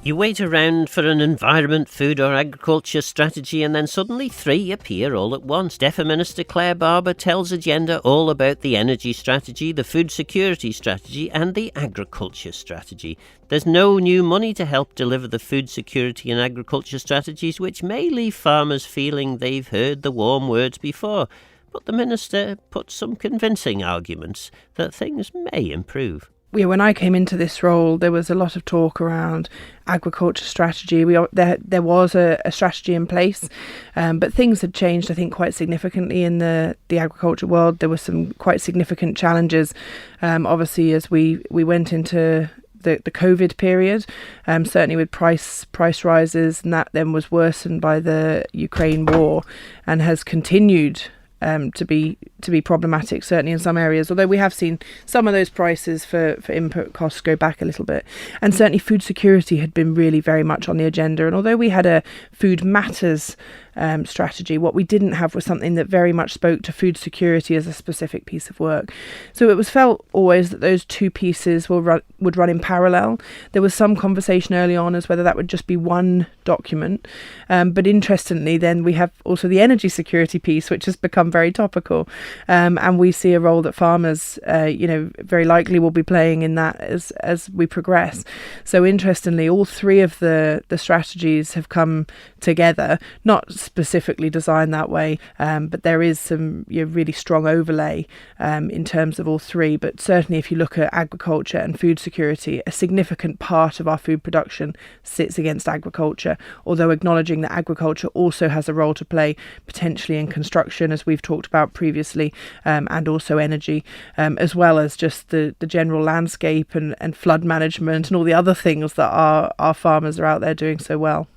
You wait around for an environment, food or agriculture strategy and then suddenly 3 appear all at once. DEFA Minister Clare Barber tells Agenda all about the energy strategy, the food security strategy and the agriculture strategy. There's no new money to help deliver the food security and agriculture strategies, which may leave farmers feeling they've heard the warm words before. But the Minister puts some convincing arguments that things may improve. When I came into this role, there was a lot of talk around agriculture strategy. There was a strategy in place, but things had changed, I think, quite significantly in the agriculture world. There were some quite significant challenges, obviously, as we went into the COVID period, certainly with price rises, and that then was worsened by the Ukraine war and has continued to be problematic, certainly in some areas, although we have seen some of those prices for input costs go back a little bit. And certainly food security had been really very much on the agenda, and although we had a food matters strategy, what we didn't have was something that very much spoke to food security as a specific piece of work. So it was felt always that those two pieces would run in parallel. There was some conversation early on as whether that would just be one document, but interestingly then we have also the energy security piece, which has become very topical, and we see a role that farmers very likely will be playing in that as we progress. So interestingly, all three of the strategies have come together, not specifically designed that way, but there is some really strong overlay in terms of all three. But certainly if you look at agriculture and food security, a significant part of our food production sits against agriculture, although acknowledging that agriculture also has a role to play potentially in construction, as we've talked about previously, and also energy, as well as just the general landscape and flood management and all the other things that our farmers are out there doing so well.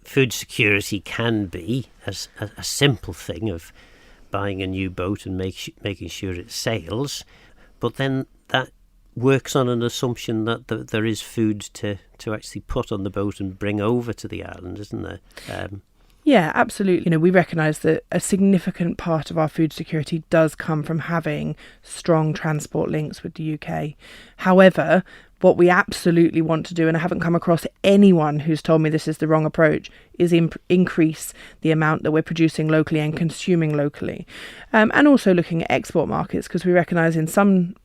Food security can be a simple thing of buying a new boat and making sure it sails, but then that works on an assumption that there is food to actually put on the boat and bring over to the island, isn't there? Yeah, absolutely. We recognise that a significant part of our food security does come from having strong transport links with the UK. However, what we absolutely want to do, and I haven't come across anyone who's told me this is the wrong approach, is increase the amount that we're producing locally and consuming locally. And also looking at export markets, because we recognise in some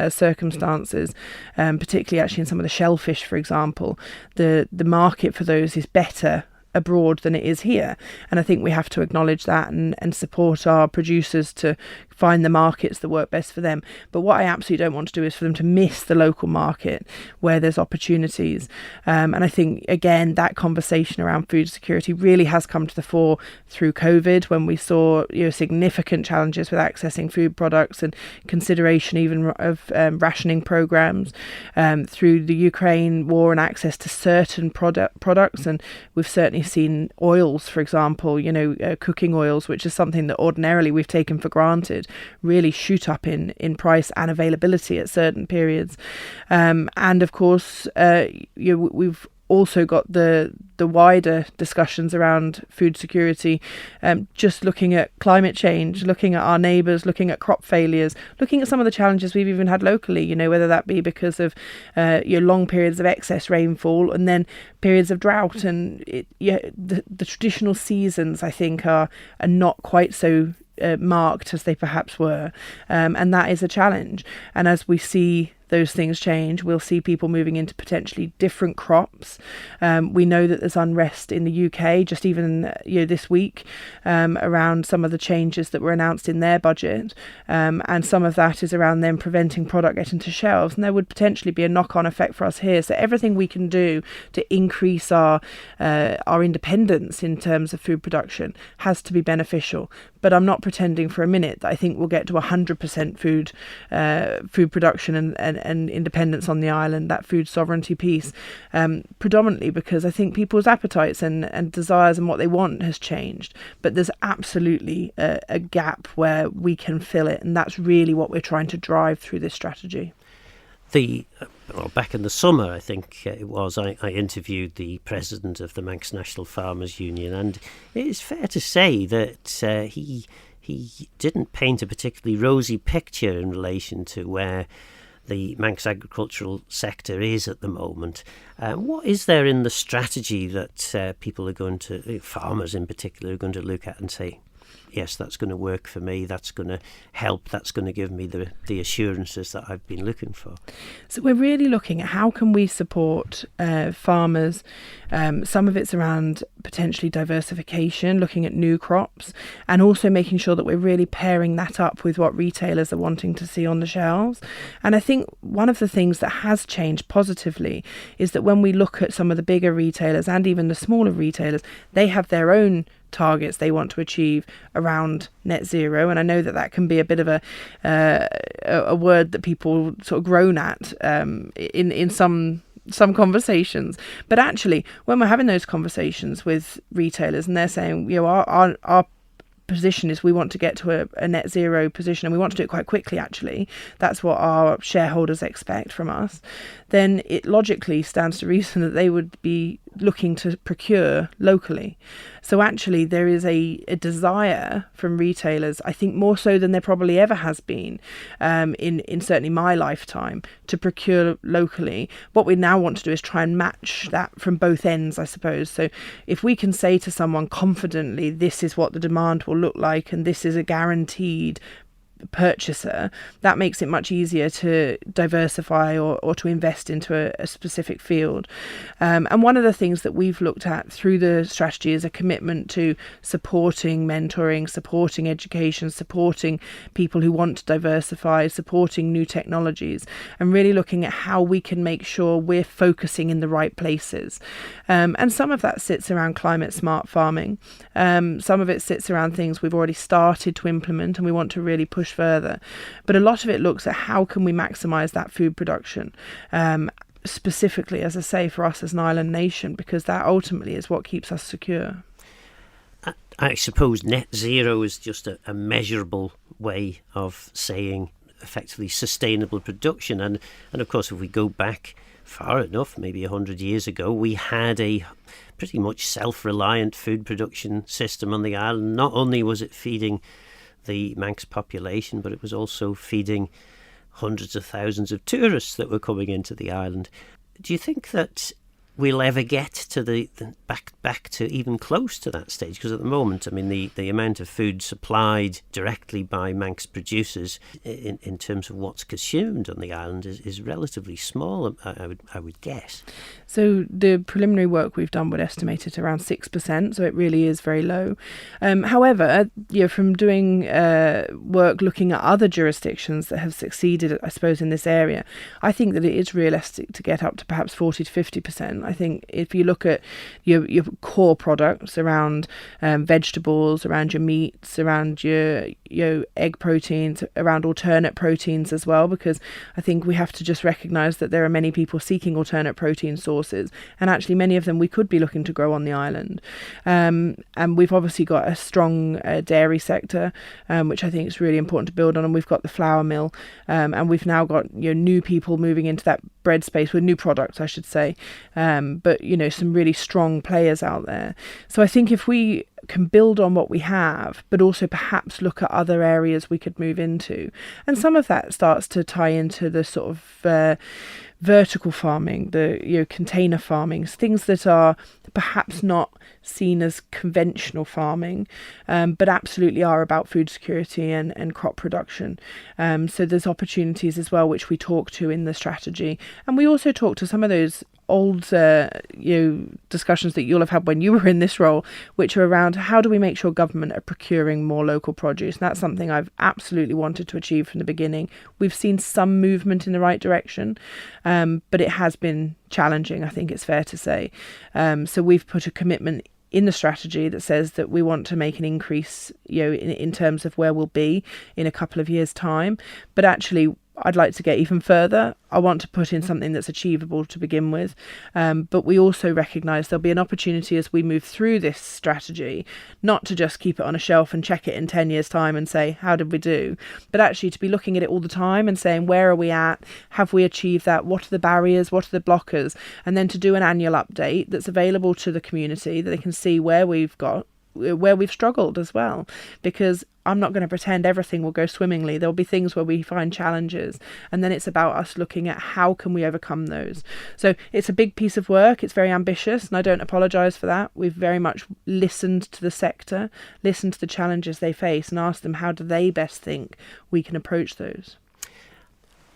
circumstances, particularly actually in some of the shellfish, for example, the market for those is better abroad than it is here, and I think we have to acknowledge that and support our producers to find the markets that work best for them. But what I absolutely don't want to do is for them to miss the local market where there's opportunities, and I think again that conversation around food security really has come to the fore through COVID, when we saw significant challenges with accessing food products and consideration even of rationing programs, through the Ukraine war and access to certain products, and we've certainly seen oils, for example, cooking oils, which is something that ordinarily we've taken for granted, really shoot up in price and availability at certain periods. And of course, we've also got the wider discussions around food security, just looking at climate change, looking at our neighbours, looking at crop failures, looking at some of the challenges we've even had locally, whether that be because of long periods of excess rainfall and then periods of drought. And the traditional seasons, I think, are not quite so marked as they perhaps were, and that is a challenge. And as we see those things change, we'll see people moving into potentially different crops. We know that there's unrest in the UK, just even this week, around some of the changes that were announced in their budget, and some of that is around them preventing product getting to shelves, and there would potentially be a knock-on effect for us here. So everything we can do to increase our independence in terms of food production has to be beneficial. But I'm not pretending for a minute that I think we'll get to 100% food production and independence on the island, that food sovereignty piece, predominantly because I think people's appetites and desires and what they want has changed. But there's absolutely a gap where we can fill it, and that's really what we're trying to drive through this strategy. Back in the summer, I think it was, I interviewed the president of the Manx National Farmers Union, and it is fair to say that he didn't paint a particularly rosy picture in relation to where the Manx agricultural sector is at the moment. What is there in the strategy that people are going to, farmers in particular, are going to look at and say, yes, that's going to work for me, that's going to help, that's going to give me the assurances that I've been looking for? So we're really looking at how can we support farmers. Some of it's around potentially diversification, looking at new crops, and also making sure that we're really pairing that up with what retailers are wanting to see on the shelves. And I think one of the things that has changed positively is that when we look at some of the bigger retailers and even the smaller retailers, they have their own targets they want to achieve around net zero, and I know that can be a bit of a word that people sort of groan at in some conversations. But actually, when we're having those conversations with retailers and they're saying, our position is we want to get to a net zero position and we want to do it quite quickly, actually, that's what our shareholders expect from us, then it logically stands to reason that they would be looking to procure locally. So actually there is a desire from retailers, I think more so than there probably ever has been in certainly my lifetime, to procure locally. What we now want to do is try and match that from both ends, I suppose. So if we can say to someone confidently, this is what the demand will look like and this is a guaranteed purchaser, that makes it much easier to diversify or to invest into a specific field. And one of the things that we've looked at through the strategy is a commitment to supporting mentoring, supporting education, supporting people who want to diversify, supporting new technologies, and really looking at how we can make sure we're focusing in the right places. And some of that sits around climate smart farming. Some of it sits around things we've already started to implement and we want to really push further. But a lot of it looks at how can we maximise that food production, specifically, as I say, for us as an island nation, because that ultimately is what keeps us secure. I suppose net zero is just a measurable way of saying effectively sustainable production. And of course, if we go back far enough, maybe 100 years ago, we had a pretty much self-reliant food production system on the island. Not only was it feeding the Manx population, but it was also feeding hundreds of thousands of tourists that were coming into the island. Do you think that we'll ever get to the back to even close to that stage? Because at the moment, I mean, the amount of food supplied directly by Manx producers in terms of what's consumed on the island is relatively small, I would guess. So the preliminary work we've done would estimate it around 6%, so it really is very low. However, from doing work looking at other jurisdictions that have succeeded, I suppose, in this area, I think that it is realistic to get up to perhaps 40 to 50%. I think if you look at your core products around vegetables, around your meats, around your egg proteins, around alternate proteins as well, because I think we have to just recognise that there are many people seeking alternate protein sources, and actually many of them we could be looking to grow on the island. And we've obviously got a strong dairy sector, which I think is really important to build on, and we've got the flour mill, and we've now got new people moving into that bread space with new products, I should say. But some really strong players out there. So I think if we can build on what we have, but also perhaps look at other areas we could move into, and some of that starts to tie into the sort of vertical farming, the container farming, things that are perhaps not seen as conventional farming, but absolutely are about food security and crop production. So there's opportunities as well, which we talk to in the strategy, and we also talk to some of those old discussions that you'll have had when you were in this role, which are around how do we make sure government are procuring more local produce. And that's something I've absolutely wanted to achieve from the beginning. We've seen some movement in the right direction, but it has been challenging, I think it's fair to say. So we've put a commitment in the strategy that says that we want to make an increase, in terms of where we'll be in a couple of years' time. But actually, I'd like to get even further. I want to put in something that's achievable to begin with. But we also recognise there'll be an opportunity as we move through this strategy, not to just keep it on a shelf and check it in 10 years' time and say, how did we do? But actually to be looking at it all the time and saying, where are we at? Have we achieved that? What are the barriers? What are the blockers? And then to do an annual update that's available to the community, that they can see where we've got where we've struggled as well, because I'm not going to pretend everything will go swimmingly. There'll be things where we find challenges, and then it's about us looking at how can we overcome those. So it's a big piece of work. It's very ambitious, and I don't apologise for that. We've very much listened to the sector, listened to the challenges they face, and asked them how do they best think we can approach those.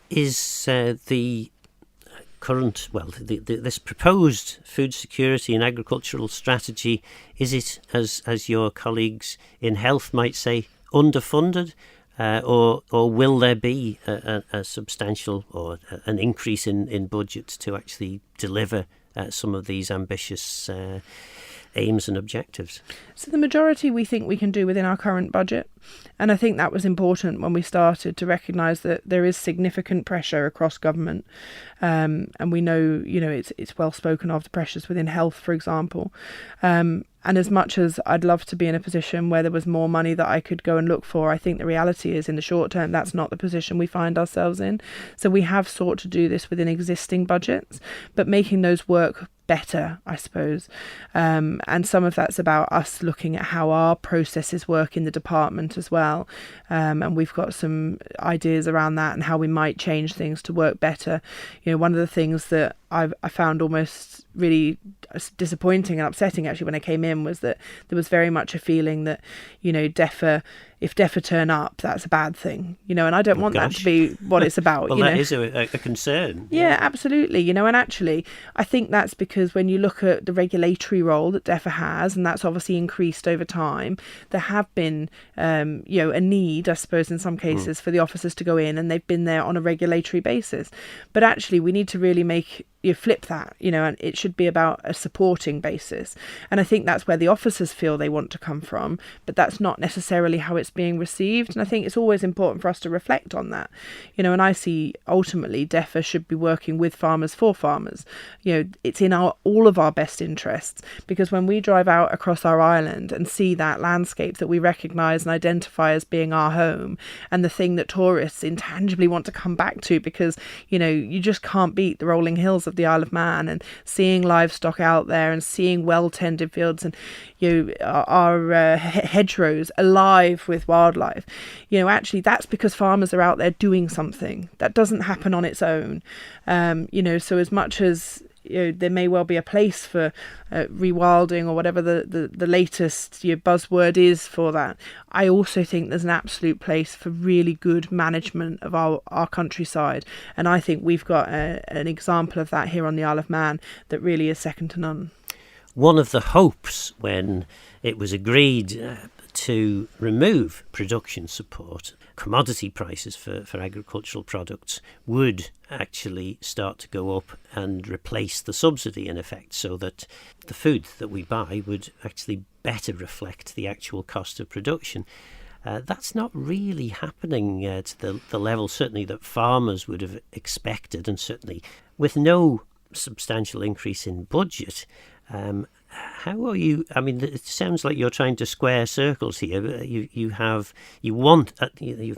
Is the current, this proposed food security and agricultural strategy, is it, as your colleagues in health might say, underfunded, or will there be a substantial or an increase in budget to actually deliver some of these ambitious aims and objectives? So the majority we think we can do within our current budget. And I think that was important when we started to recognise that there is significant pressure across government. And we know, it's well spoken of, the pressures within health, for example. And as much as I'd love to be in a position where there was more money that I could go and look for, I think the reality is in the short term, that's not the position we find ourselves in. So we have sought to do this within existing budgets, but making those work better, I suppose. And some of that's about us looking at how our processes work in the department as well. And we've got some ideas around that and how we might change things to work better. One of the things that I found almost really disappointing and upsetting actually when I came in was that there was very much a feeling that, if DEFA turn up, that's a bad thing, and I don't want that to be what it's about. Well, that is a concern. Yeah, absolutely. And actually, I think that's because when you look at the regulatory role that DEFA has, and that's obviously increased over time, there have been, a need, I suppose, in some cases for the officers to go in, and they've been there on a regulatory basis. But actually, we need to really make you flip that, and it should be about a supporting basis. And I think that's where the officers feel they want to come from, but that's not necessarily how it's being received. And I think it's always important for us to reflect on that, and I see ultimately DEFA should be working with farmers for farmers. It's in all of our best interests, because when we drive out across our island and see that landscape that we recognise and identify as being our home, and the thing that tourists intangibly want to come back to, because, you just can't beat the rolling hills of the Isle of Man, and seeing livestock out there and seeing well-tended fields and our hedgerows alive with wildlife. Actually that's because farmers are out there doing something that doesn't happen on its own. So as much as there may well be a place for rewilding or whatever the latest buzzword is for that, I also think there's an absolute place for really good management of our countryside. And I think we've got an example of that here on the Isle of Man that really is second to none. One of the hopes when it was agreed to remove production support, commodity prices for agricultural products would actually start to go up and replace the subsidy in effect, so that the food that we buy would actually better reflect the actual cost of production. That's not really happening to the level certainly that farmers would have expected, and certainly with no substantial increase in budget. How are you? I mean, it sounds like you're trying to square circles here. You've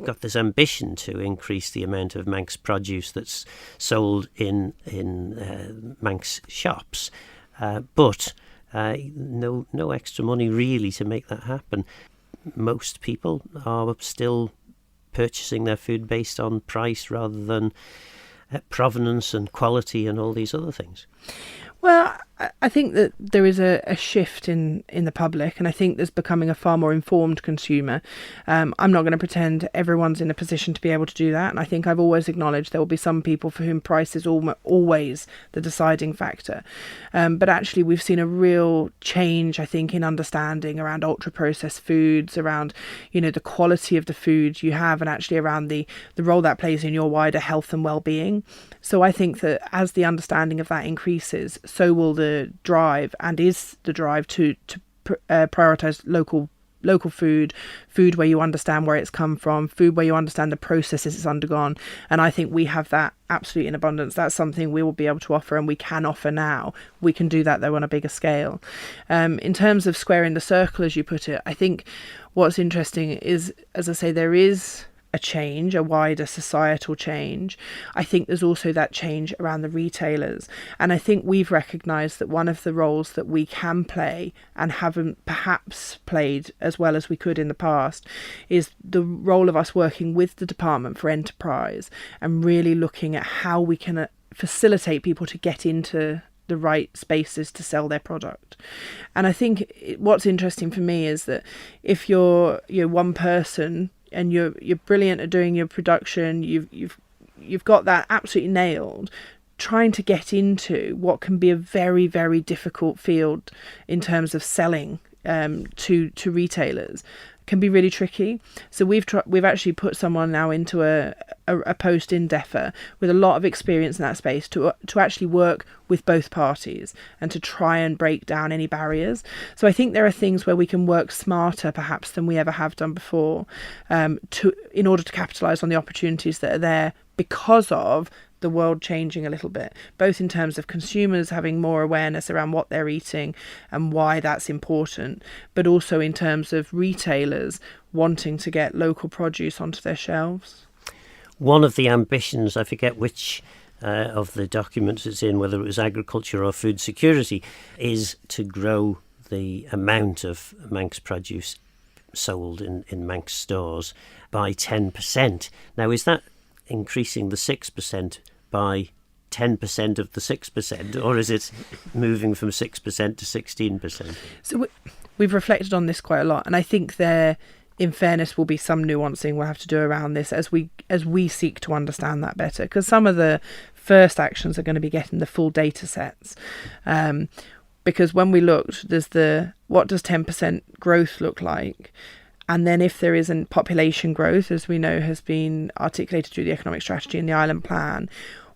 got this ambition to increase the amount of Manx produce that's sold in Manx shops, but no extra money really to make that happen. Most people are still purchasing their food based on price rather than provenance and quality and all these other things. Well, I think that there is a shift in the public, and I think there's becoming a far more informed consumer. I'm not going to pretend everyone's in a position to be able to do that, and I think I've always acknowledged there will be some people for whom price is always the deciding factor. But actually, we've seen a real change, I think, in understanding around ultra-processed foods, around, the quality of the food you have, and actually around the role that plays in your wider health and well-being. So I think that as the understanding of that increases, so will the drive, and is the drive to prioritise local food where you understand where it's come from, food where you understand the processes it's undergone. And I think we have that absolutely in abundance. That's something we will be able to offer, and we can offer now. We can do that though on a bigger scale. In terms of squaring the circle, as you put it, I think what's interesting is, as I say, there is a change, a wider societal change, I think there's also that change around the retailers. And I think we've recognised that one of the roles that we can play and haven't perhaps played as well as we could in the past is the role of us working with the Department for Enterprise and really looking at how we can facilitate people to get into the right spaces to sell their product. And I think what's interesting for me is that if you're one person and you're brilliant at doing your production, you've got that absolutely nailed, trying to get into what can be a very, very difficult field in terms of selling to retailers can be really tricky. So we've actually put someone now into a post in DEFA with a lot of experience in that space to actually work with both parties and to try and break down any barriers. So I think there are things where we can work smarter perhaps than we ever have done before, in order to capitalise on the opportunities that are there because of the world changing a little bit, both in terms of consumers having more awareness around what they're eating and why that's important, but also in terms of retailers wanting to get local produce onto their shelves. One of the ambitions, I forget which of the documents it's in, whether it was agriculture or food security, is to grow the amount of Manx produce sold in Manx stores by 10%. Now, is that increasing the 6% by 10% of the 6%, or is it moving from 6% to 16%? So we've reflected on this quite a lot, and I think there, in fairness, will be some nuancing we'll have to do around this as we seek to understand that better, because some of the first actions are going to be getting the full data sets. Because when we looked, there's what does 10% growth look like? And then if there isn't population growth, as we know has been articulated through the economic strategy and the island plan,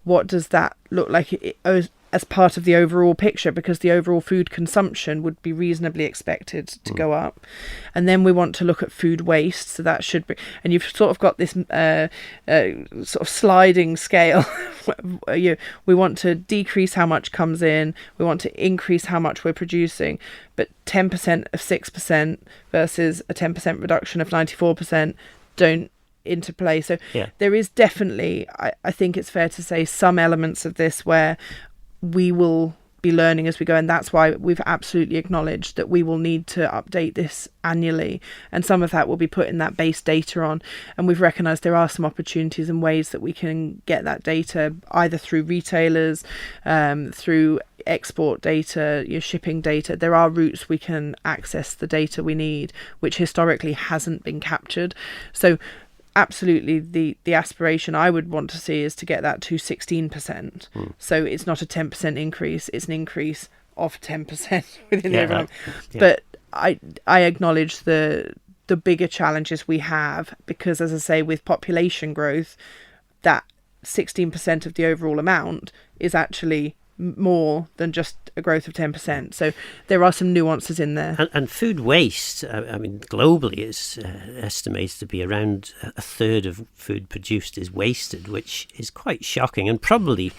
what does that look like as part of the overall picture? Because the overall food consumption would be reasonably expected to go up. And then we want to look at food waste. So that should be, and you've sort of got this sort of sliding scale. We want to decrease how much comes in. We want to increase how much we're producing. But 10% of 6% versus a 10% reduction of 94% don't interplay. So there is definitely, I think it's fair to say, some elements of this where we will be learning as we go, and that's why we've absolutely acknowledged that we will need to update this annually, and some of that will be put in that base data on, and we've recognised there are some opportunities and ways that we can get that data either through retailers, through export data, your shipping data. There are routes we can access the data we need, which historically hasn't been captured. So absolutely the aspiration I would want to see is to get that to 16%. So it's not a 10% increase, it's an increase of 10% within the overall. But I acknowledge the bigger challenges we have, because as I say, with population growth, that 16% of the overall amount is actually more than just a growth of 10%. So there are some nuances in there. And food waste, I mean, globally it's estimated to be around a third of food produced is wasted, which is quite shocking and probably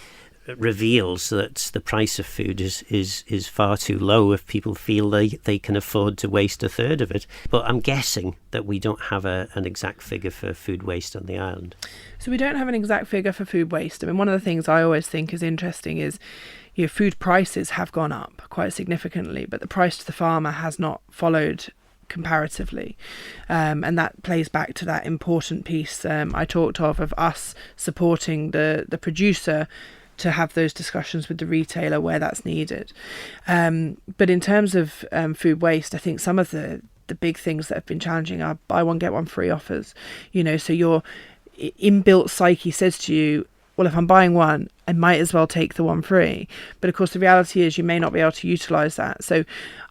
reveals that the price of food is far too low if people feel they can afford to waste a third of it. But I'm guessing that we don't have an exact figure for food waste on the island. So we don't have an exact figure for food waste. I mean, one of the things I always think is interesting is, food prices have gone up quite significantly, but the price to the farmer has not followed comparatively, and that plays back to that important piece I talked of us supporting the producer to have those discussions with the retailer where that's needed. But in terms of food waste, I think some of the big things that have been challenging are buy one, get one free offers. So your inbuilt psyche says to you, well, if I'm buying one, I might as well take the one free. But of course, the reality is you may not be able to utilise that. So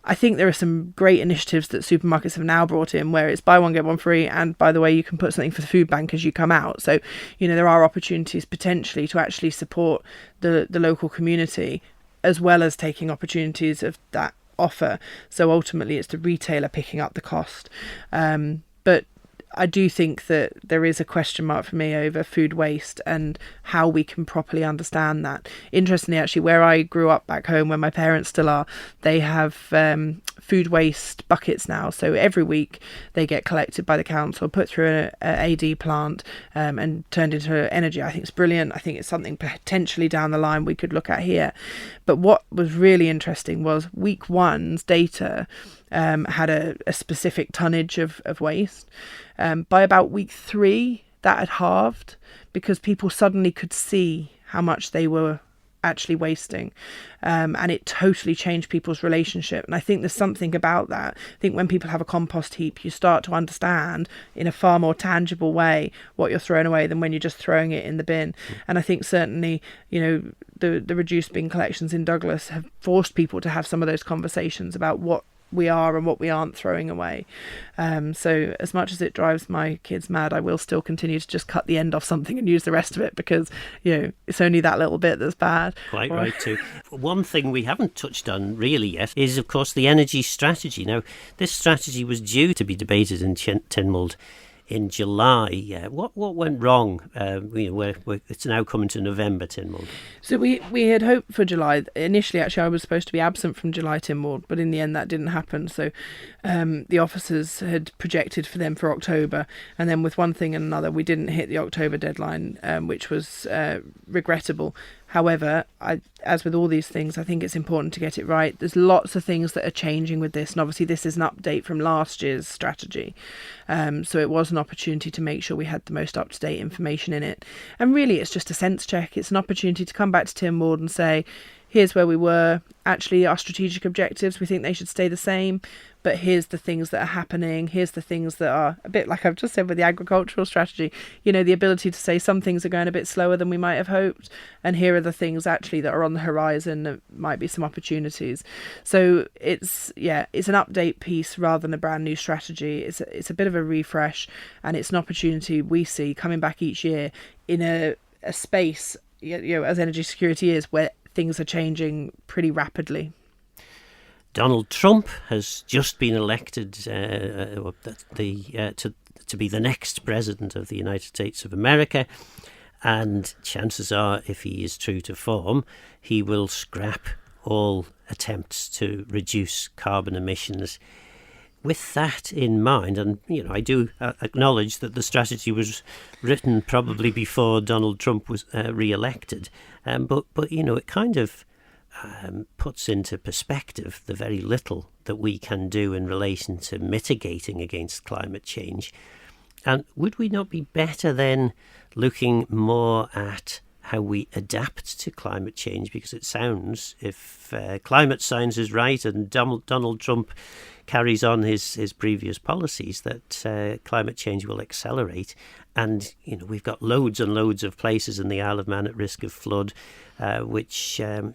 I think there are some great initiatives that supermarkets have now brought in where it's buy one, get one free. And by the way, you can put something for the food bank as you come out. So, there are opportunities potentially to actually support the local community, as well as taking opportunities of that offer. So ultimately, it's the retailer picking up the cost. But I do think that there is a question mark for me over food waste and how we can properly understand that. Interestingly, actually, where I grew up back home, where my parents still are, they have food waste buckets now. So every week they get collected by the council, put through an AD plant, and turned into energy. I think it's brilliant. I think it's something potentially down the line we could look at here. But what was really interesting was week one's data had a specific tonnage of waste. By about week 3, that had halved, because people suddenly could see how much they were actually wasting, and it totally changed people's relationship. And I think there's something about that. I think when people have a compost heap, you start to understand in a far more tangible way what you're throwing away than when you're just throwing it in the bin. And I think certainly, the reduced bin collections in Douglas have forced people to have some of those conversations about what we are and what we aren't throwing away. So as much as it drives my kids mad, I will still continue to just cut the end off something and use the rest of it, because it's only that little bit that's bad. Quite right too. One thing we haven't touched on really yet is, of course, the energy strategy. Now, this strategy was due to be debated in Tynwald in July. What went wrong? It's now coming to November, Tynwald. So we had hoped for July. Initially, actually, I was supposed to be absent from July Tynwald, but in the end that didn't happen. So the officers had projected for them for October, and then with one thing and another, we didn't hit the October deadline, which was regrettable. However, as with all these things, I think it's important to get it right. There's lots of things that are changing with this, and obviously this is an update from last year's strategy. So it was an opportunity to make sure we had the most up-to-date information in it. And really, it's just a sense check. It's an opportunity to come back to Tynwald and say, here's where we were. Actually, our strategic objectives, we think they should stay the same, but here's the things that are happening. Here's the things that are a bit like I've just said with the agricultural strategy, the ability to say some things are going a bit slower than we might have hoped, and here are the things actually that are on the horizon that might be some opportunities. So it's an update piece rather than a brand new strategy. It's a bit of a refresh, and it's an opportunity we see coming back each year in a space, as energy security is, where things are changing pretty rapidly. Donald Trump has just been elected to be the next president of the United States of America, and chances are, if he is true to form, he will scrap all attempts to reduce carbon emissions. With that in mind, and I do acknowledge that the strategy was written probably before Donald Trump was re-elected, but it kind of puts into perspective the very little that we can do in relation to mitigating against climate change. And would we not be better then looking more at how we adapt to climate change? Because it sounds, if climate science is right and Donald Trump carries on his previous policies, that climate change will accelerate. And, we've got loads and loads of places in the Isle of Man at risk of flood, which are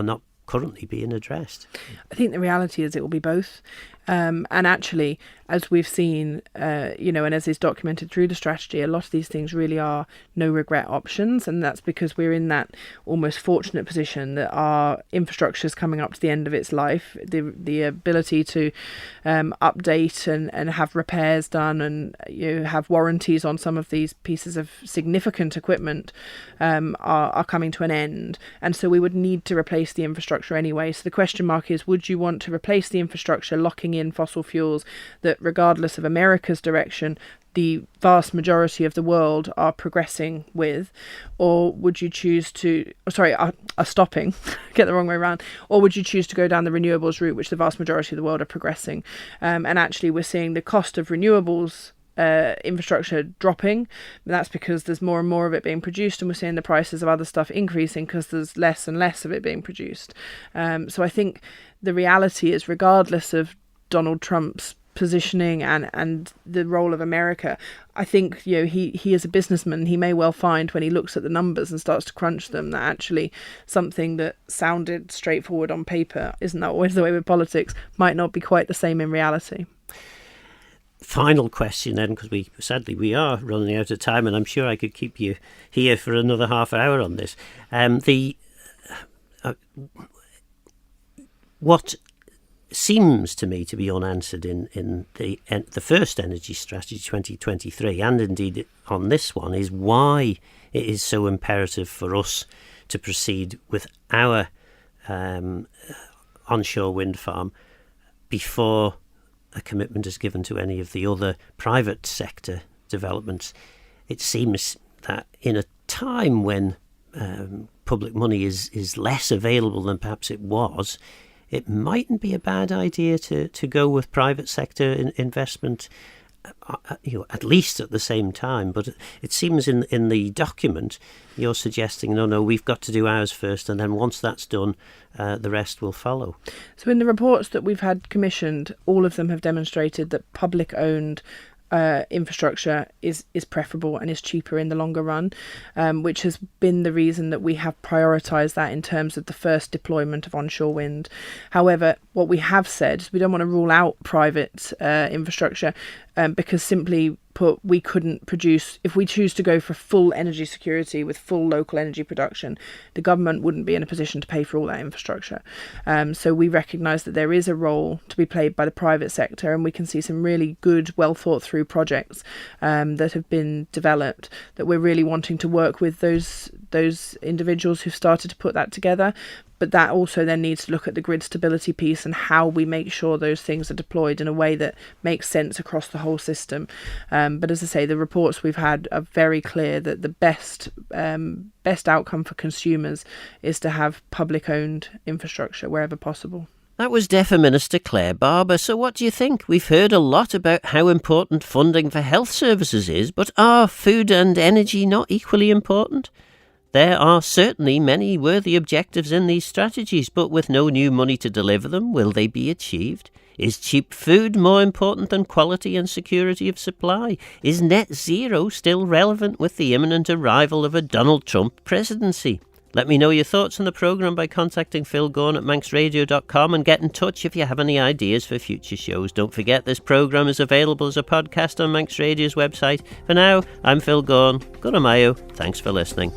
not currently being addressed. I think the reality is it will be both. And actually, as we've seen, and as is documented through the strategy, a lot of these things really are no regret options. And that's because we're in that almost fortunate position that our infrastructure is coming up to the end of its life. The ability to update and have repairs done and have warranties on some of these pieces of significant equipment are coming to an end. And so we would need to replace the infrastructure anyway. So the question mark is, would you want to replace the infrastructure locking in fossil fuels that, regardless of America's direction, the vast majority of the world are progressing with, or would you choose to, are stopping, get the wrong way around, or would you choose to go down the renewables route, which the vast majority of the world are progressing? And actually we're seeing the cost of renewables infrastructure dropping, and that's because there's more and more of it being produced, and we're seeing the prices of other stuff increasing because there's less and less of it being produced. So I think the reality is, regardless of Donald Trump's positioning and the role of America, I think he is a businessman. He may well find, when he looks at the numbers and starts to crunch them, that actually something that sounded straightforward on paper, isn't that always the way with politics, might not be quite the same in reality. Final question then, because we are running out of time, and I'm sure I could keep you here for another half hour on this. What seems to me to be unanswered in the first energy strategy 2023, and indeed on this one, is why it is so imperative for us to proceed with our onshore wind farm before a commitment is given to any of the other private sector developments. It seems that in a time when public money is less available than perhaps it was, it mightn't be a bad idea to go with private sector investment, at least at the same time. But it seems in the document you're suggesting, no, we've got to do ours first, and then once that's done, the rest will follow. So in the reports that we've had commissioned, all of them have demonstrated that public-owned infrastructure is preferable and is cheaper in the longer run, which has been the reason that we have prioritised that in terms of the first deployment of onshore wind. However, what we have said is we don't want to rule out private infrastructure because simply put, we couldn't produce, if we choose to go for full energy security with full local energy production, the government wouldn't be in a position to pay for all that infrastructure. So we recognise that there is a role to be played by the private sector, and we can see some really good, well thought through projects that have been developed, that we're really wanting to work with those individuals who've started to put that together. But that also then needs to look at the grid stability piece and how we make sure those things are deployed in a way that makes sense across the whole system. But as I say, the reports we've had are very clear that the best outcome for consumers is to have public-owned infrastructure wherever possible. That was DEFA Minister Clare Barber. So what do you think? We've heard a lot about how important funding for health services is, but are food and energy not equally important? There are certainly many worthy objectives in these strategies, but with no new money to deliver them, will they be achieved? Is cheap food more important than quality and security of supply? Is net zero still relevant with the imminent arrival of a Donald Trump presidency? Let me know your thoughts on the programme by contacting Phil Gaughan at manxradio.com, and get in touch if you have any ideas for future shows. Don't forget this programme is available as a podcast on Manx Radio's website. For now, I'm Phil Gaughan. Good on Mayo. Thanks for listening.